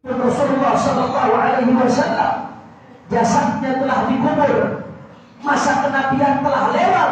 Rasulullah Shallallahu Alaihi Wasallam jasadnya telah dikubur, masa kenabian telah lewat,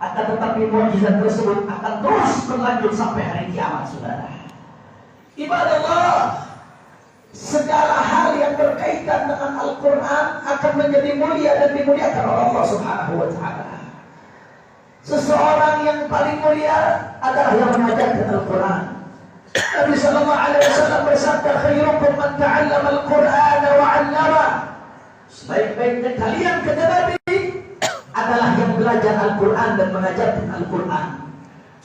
akan tetapi mukjizat tersebut akan terus berlanjut sampai hari kiamat, saudara. Ibadah Allah, segala hal yang berkaitan dengan Al-Quran akan menjadi mulia dan dimuliakan oleh Allah Subhanahu wa Ta'ala. Seseorang yang paling mulia adalah yang mengajarkan Al-Quran. Nabi sallallahu alaihi wasallam bersabda, khairukum man ta'allama al-Qur'ana wa 'allama. Sebaik-baiknya kalian, kata Nabi, adalah yang belajar Al-Quran dan mengajarkan Al-Quran.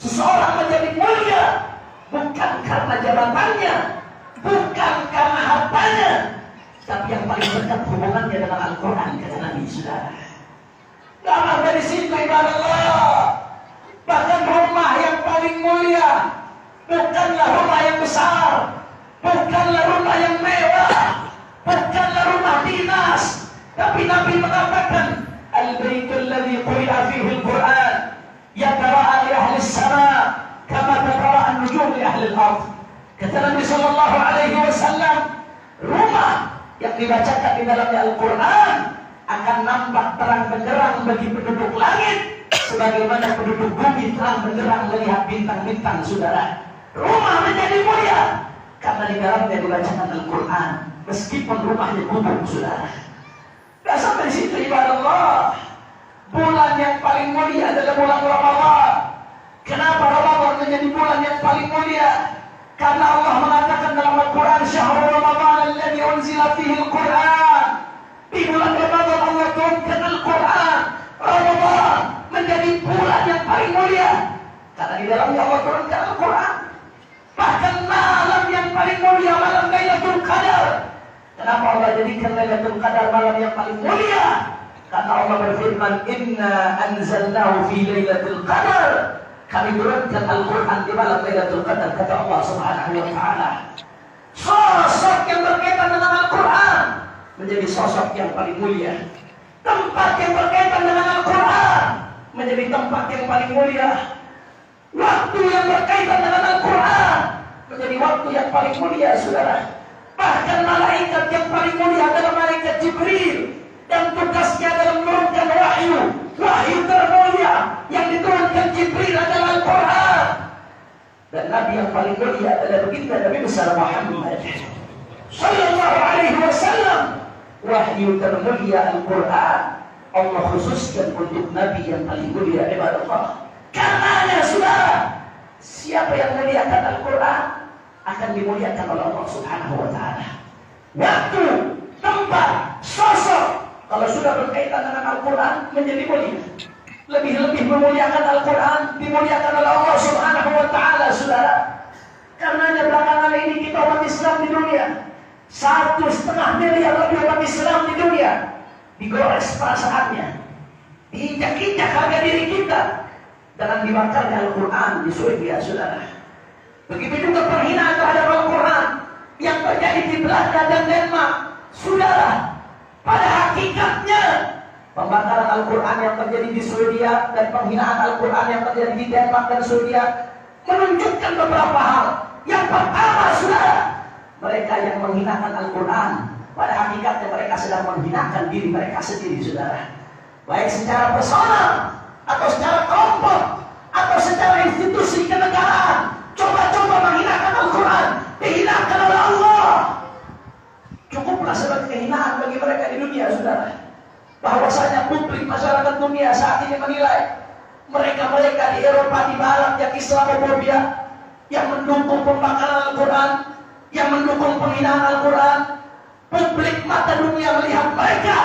Seseorang menjadi mulia bukan karena jabatannya, bukan karena hartanya, tapi yang paling dekat hubungannya dengan Al-Quran, kata Nabi, saudara. Lama dari situ, ibadah Allah, bahkan rumah yang paling mulia bukanlah rumah yang besar, bukanlah rumah yang mewah, bukanlah rumah dinas, tapi Nabi mengatakan, al-baitul ladzi quri'a fihi al-Qur'an yatara'a li ahli as-sama' kama tatara'a an-nujum li ahli al-ard. Kata Nabi sallallahu alaihi wasallam, rumah yang dibacakan di dalamnya Al-Quran akan nampak terang benderang bagi penduduk langit, sebagaimana penduduk bumi terang benderang melihat bintang-bintang, saudara. Rumah menjadi mulia karena di dalamnya dibacakan Al-Quran, meskipun rumahnya kubur, saudara. Tidak sampai di situ, ibadah Allah. Bulan yang paling mulia adalah bulan Ramadan. Kenapa Ramadan menjadi bulan yang paling mulia? Karena Allah mengatakan dalam Al-Quran, syahrul Ramadan alladzi unzila fihi Al-Quran. Di bulan Ramadan Allah turunkan Al-Quran. Ramadan menjadi bulan yang paling mulia karena di dalamnya Allah turunkan Al-Quran. Bahkan malam yang paling mulia, malam Lailatul Qadar. Kenapa Allah jadikan Lailatul Qadar malam yang paling mulia? Karena Allah berfirman, inna anzalnahu fi Lailatul Qadar. Kami turunkan Al-Quran di malam Lailatul Qadar, kata Allah Subhanahu wa Ta'ala. Sosok yang berkaitan dengan Al-Quran menjadi sosok yang paling mulia. Tempat yang berkaitan dengan Al-Quran menjadi tempat yang paling mulia. Waktu yang berkaitan dengan Al-Quran menjadi waktu yang paling mulia, saudara. Bahkan malaikat yang paling mulia adalah malaikat Jibril, dan tugasnya adalah menurunkan wahyu. Wahyu termulia yang diturunkan Jibril adalah Al-Quran. Dan Nabi yang paling mulia adalah baginda Nabi besar Muhammad sallallahu alaihi wasallam. Wahyu termulia Al-Quran Allah khususkan untuk Nabi yang paling mulia, ibadah Allah. Karenanya, saudara, siapa yang muliakan Al-Quran akan dimuliakan oleh Allah Subhanahu wa Ta'ala. Waktu, tempat, sosok, kalau sudah berkaitan dengan Al-Quran menjadi mulia. Lebih-lebih memuliakan Al-Quran dimuliakan oleh Allah Subhanahu wa Ta'ala, saudara. Karenanya belakangan ini kita umat Islam di dunia, 1,5 miliar lebih umat Islam di dunia, digores perasaannya, diinjak-injak harga diri kita dengan dibakarnya Al-Quran di Swedia, saudara. Begitu juga penghinaan terhadap Al-Quran yang terjadi di Belanda dan Denmark, saudara. Pada hakikatnya pembakaran Al-Quran yang terjadi di Swedia dan penghinaan Al-Quran yang terjadi di Denmark dan Swedia menunjukkan beberapa hal. Yang pertama, saudara, mereka yang menghinakan Al-Quran pada hakikatnya mereka sedang menghinakan diri mereka sendiri, saudara. Baik secara personal atau secara kelompok atau secara institusi kenegaraan, coba-coba menghinakan Al-Quran, dihinakan oleh Allah. Cukuplah sebagai kehinaan bagi mereka di dunia, saudara. Bahwasanya publik masyarakat dunia saat ini menilai mereka-mereka di Eropa, di Barat yang Islamofobia, yang mendukung pembakaran Al-Quran, yang mendukung penghinaan Al-Quran. Publik mata dunia melihat mereka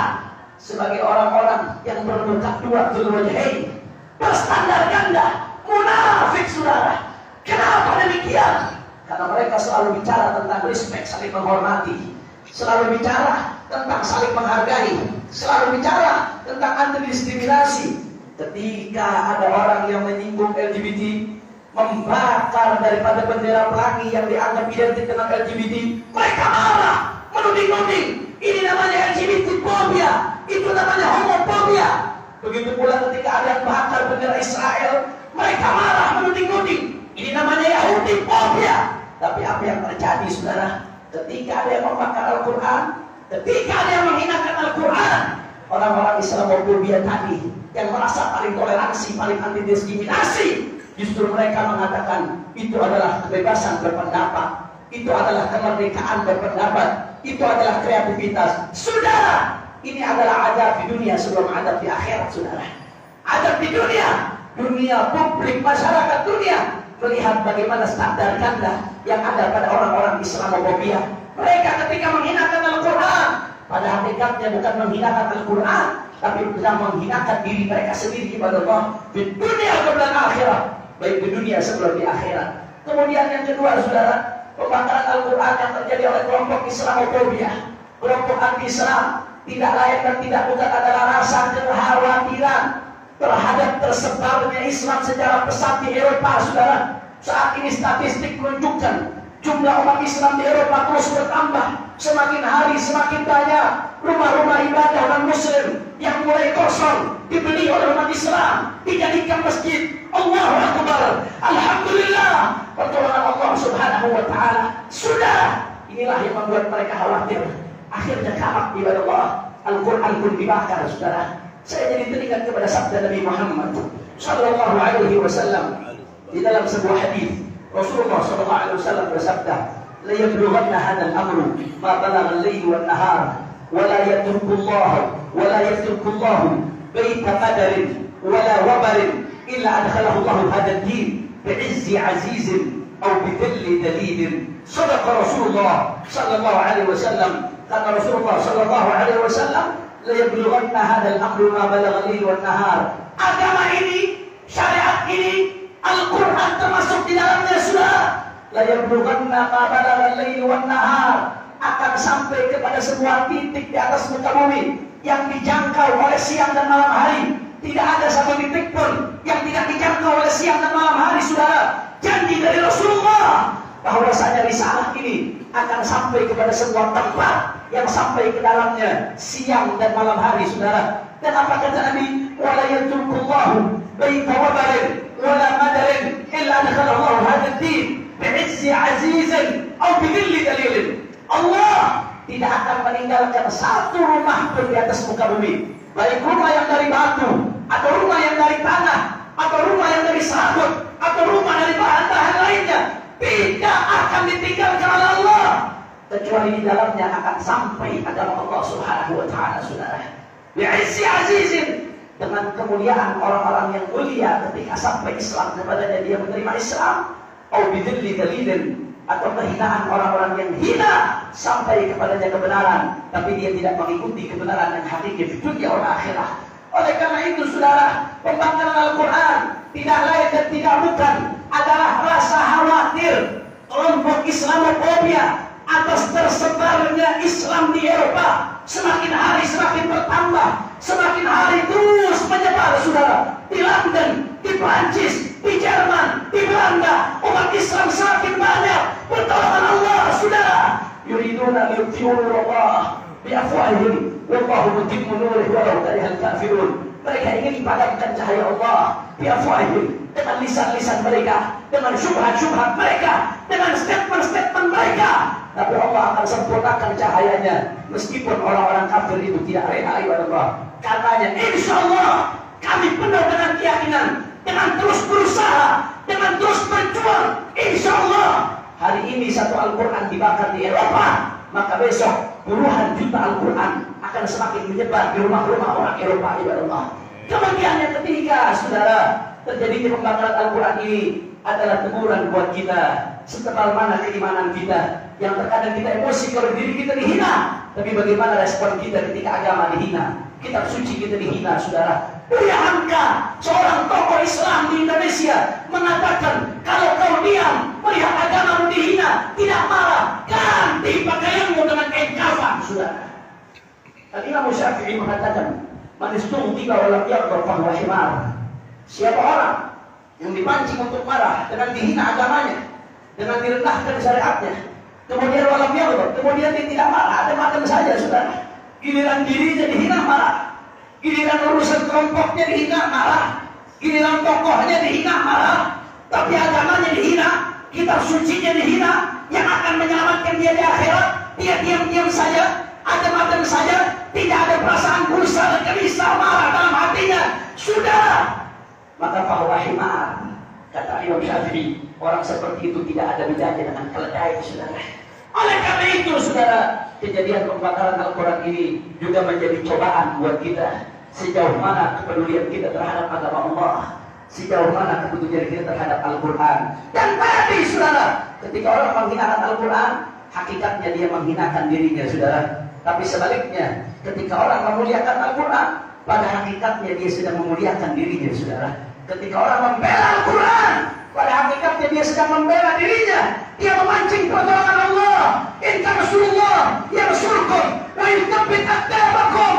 sebagai orang-orang yang bermuka dua dzulwajhain, berstandar ganda, munafik, saudara. Kenapa demikian? Karena mereka selalu bicara tentang respek, saling menghormati, selalu bicara tentang saling menghargai, selalu bicara tentang anti diskriminasi. Ketika ada orang yang menyinggung LGBT, membakar daripada bendera pelangi yang dianggap identik dengan LGBT, mereka marah, menuding-nuding. Ini namanya LGBT fobia, itu namanya homofobia. Begitu pula ketika ada yang bakar bendera Israel, mereka marah, menuding-nuding. Ini namanya Yahudi fobia. Tapi apa yang terjadi, saudara? ketika ada yang membakar Al-Quran, ketika ada yang menghinakan Al-Quran, orang-orang Islamophobia tadi yang merasa paling toleransi, paling anti diskriminasi, justru mereka mengatakan itu adalah kebebasan berpendapat, itu adalah kemerdekaan berpendapat, itu adalah kreativitas. Saudara, ini adalah adab di dunia sebelum adab di akhirat, saudara. Adab di dunia, dunia publik, masyarakat dunia melihat bagaimana standar ganda yang ada pada orang-orang Islamophobia. Mereka ketika menghinakan Al-Quran, pada hakikatnya bukan menghinakan Al-Quran, tapi sedang menghinakan diri mereka sendiri kepada Allah di dunia dan akhirat, baik di dunia sebelum di akhirat. Kemudian yang kedua, saudara, pembakaran Al-Quran yang terjadi oleh kelompok Islamophobia, kelompok anti-Islam, tidak layak dan tidak bukan adalah rasa kekhawatiran terhadap tersebarnya Islam secara pesat di Eropa, saudara. Saat ini statistik menunjukkan jumlah umat Islam di Eropa terus bertambah. Semakin hari semakin banyak rumah-rumah ibadah orang Muslim yang mulai kosong dibeli oleh umat Islam, dijadikan masjid. Allahu Akbar, Alhamdulillah, pertolongan Allah Subhanahu wa Ta'ala. Sudah, inilah yang membuat mereka khawatir. Akhirnya kamak ibadah Allah, Al-Quran pun dibakar, saudara. Saya jadi teringat kepada sabda Nabi Muhammad sallallahu alaihi wasallam di dalam sebuah hadis. Rasulullah sallallahu alaihi wasallam bersabda, "La yablughanna hadzal amru ma balagha al-layl wan nahar wa la yatruku Allah baita qadarin wa la wabarin illa adkhalahu Allah hadzal din bi'izzi 'azizin aw bidhilli dalilin." Sadaqa Rasulullah sallallahu alaihi wasallam. Kata Rasulullah sallallahu alaihi wasallam, la yablughanna hadzal amru ma balagha al-layl wan nahar. Agama ini, syariat ini, Al-Quran termasuk di dalamnya, saudara. La yablughanna ma balagha al-layl wan nahar, akan sampai kepada sebuah titik di atas muka bumi yang dijangkau oleh siang dan malam hari. Tidak ada satu titik pun yang tidak dijangkau oleh siang dan malam hari, saudara. Janji dari Rasulullah bahwasanya risalah ini akan sampai kepada sebuah tempat yang sampai ke dalamnya siang dan malam hari, saudara. Dan apa kata Nabi? Wala yatrukullahu baita wabarin wala madarin illa adkhalallahu hadzal din bi'izzi 'azizin aw bidhilli dalilin. Allah tidak akan meninggalkan satu rumah pun di atas muka bumi, baik rumah yang dari batu, atau rumah yang dari tanah, atau rumah yang dari sabut, atau rumah dari bahan-bahan lainnya, tidak akan ditinggalkan oleh Allah kecuali di dalamnya akan sampai agama Allah Subhanahu wa Ta'ala, saudara. Bi'izzi 'azizin, dengan kemuliaan orang-orang yang mulia ketika sampai Islam kepadanya dia menerima Islam, au bidhilli dalilin, atau kehinaan orang-orang yang hina sampai kepadanya kebenaran tapi dia tidak mengikuti kebenaran yang hakiki di dunia dan akhirat. Oleh karena itu, saudara, pembakaran Al-Quran tidak lain dan tidak bukan adalah rasa khawatir kelompok Islamophobia atas tersebarnya Islam di Eropa. Semakin hari semakin bertambah, semakin hari terus menyebar, saudara. Di London, di Prancis, di Jerman, di Belanda, umat Islam semakin banyak. Pertolongan Allah, saudara. Yuriduna liyutfi'u nurallah biafwahihim wallahu mutimmu nurihi walau karihal kafirun. Mereka ingin padamkan cahaya Allah biafwahihim, dengan lisan-lisan mereka, dengan syubhat-syubhat mereka, dengan statement-statement mereka. Tapi Allah akan sempurnakan cahayanya meskipun orang-orang kafir itu tidak rela ibadah Allah. Katanya, insya Allah kami penuh dengan keyakinan, dengan terus berusaha, dengan terus berjuang. Insya Allah hari ini satu Al-Quran dibakar di Eropa, maka besok puluhan juta Al-Quran akan semakin menyebar di rumah-rumah orang Eropa ibadah Allah. Kemudian yang ketiga, saudara, terjadinya pembakaran Al-Quran ini adalah teguran buat kita. Setebal mana keimanan kita, yang terkadang kita emosi kalau diri kita dihina, tapi bagaimana respon kita ketika agama dihina, kitab suci kita dihina, saudara. Buya Hamka, seorang tokoh Islam di Indonesia, mengatakan kalau kau diam melihat agamamu dihina, tidak marah, ganti pakaianmu dengan kain kafan, saudara. Tadi Imam Syafi'i mengatakan, manistung tiba walam yaqdar fahuwa himar. Siapa orang yang dipancing untuk marah dengan dihina agamanya, dengan direndahkan syariatnya, kemudian walam yaqdar, kemudian dia tidak marah, ada makan saja, saudara. Giliran dirinya dihina marah, giliran urusan kelompoknya dihina marah, giliran tokohnya dihina marah, tapi agamanya dihina, kitab sucinya dihina, yang akan menyelamatkan dia di akhirat, dia diam-diam saja, adem-adem saja, tidak ada perasaan gusar, gelisah, marah dalam hatinya, sudah, maka fahuwa himar. Kata Imam Syafi'i, orang seperti itu tidak ada bedanya dengan keledai, saudara. Oleh karena itu, saudara, kejadian pembakaran Al-Quran ini juga menjadi cobaan buat kita. Sejauh mana kepedulian kita terhadap agama Allah, sejauh mana kepedulian kita terhadap Al-Quran. Dan tadi, saudara, ketika orang menghinakan Al-Quran, hakikatnya dia menghinakan dirinya, saudara. Tapi sebaliknya, ketika orang memuliakan Al-Quran, pada hakikatnya dia sedang memuliakan dirinya, saudara. Ketika orang membela Al-Quran, pada hakikatnya dia sedang membela dirinya. Dia memancing pertolongan Allah. Inna Rasulullah yarsulkum wa yuthabbit aqdamakum.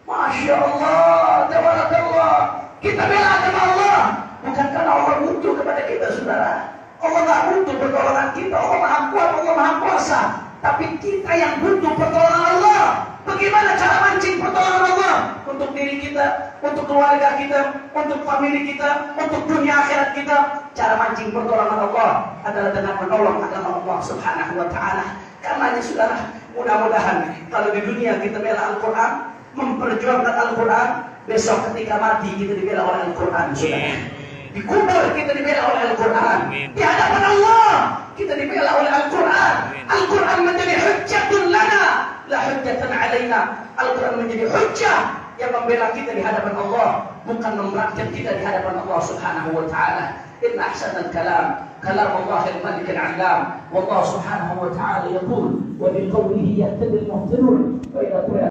Masya Allah, tabarakallah. Kita bela agama Allah bukan karena Allah butuh kepada kita, saudara. Allah nggak butuh pertolongan kita. Allah Maha Kuat, Allah Maha Kuasa. Tapi kita yang butuh pertolongan Allah. Bagaimana cara mancing pertolongan Allah untuk diri kita, untuk keluarga kita, untuk famili kita, untuk dunia akhirat kita? Cara mancing pertolongan Allah adalah dengan menolong agama Allah Subhanahu wa Ta'ala. Karenanya, saudara, mudah-mudahan kalau di dunia kita bela Al-Quran, memperjuangkan Al-Quran, besok ketika mati kita dibela oleh Al-Quran, saudara. Di kubur kita dibela oleh Al-Quran. Di hadapan Allah kita dibela oleh Al-Quran. Al-Quran menjadi hujjatun lana, la hujjatan alaina. Al-Quran menjadi hujjah yang membela kita di hadapan Allah, bukan memberatkan kita di hadapan Allah Subhanahu wa Ta'ala. Inna ahsanal kalam kalam Allah al-Malik al-Allam. Wallahu Subhanahu wa Ta'ala yaqul wa biqawlihi yahtadi al-muhtadun. Wa idza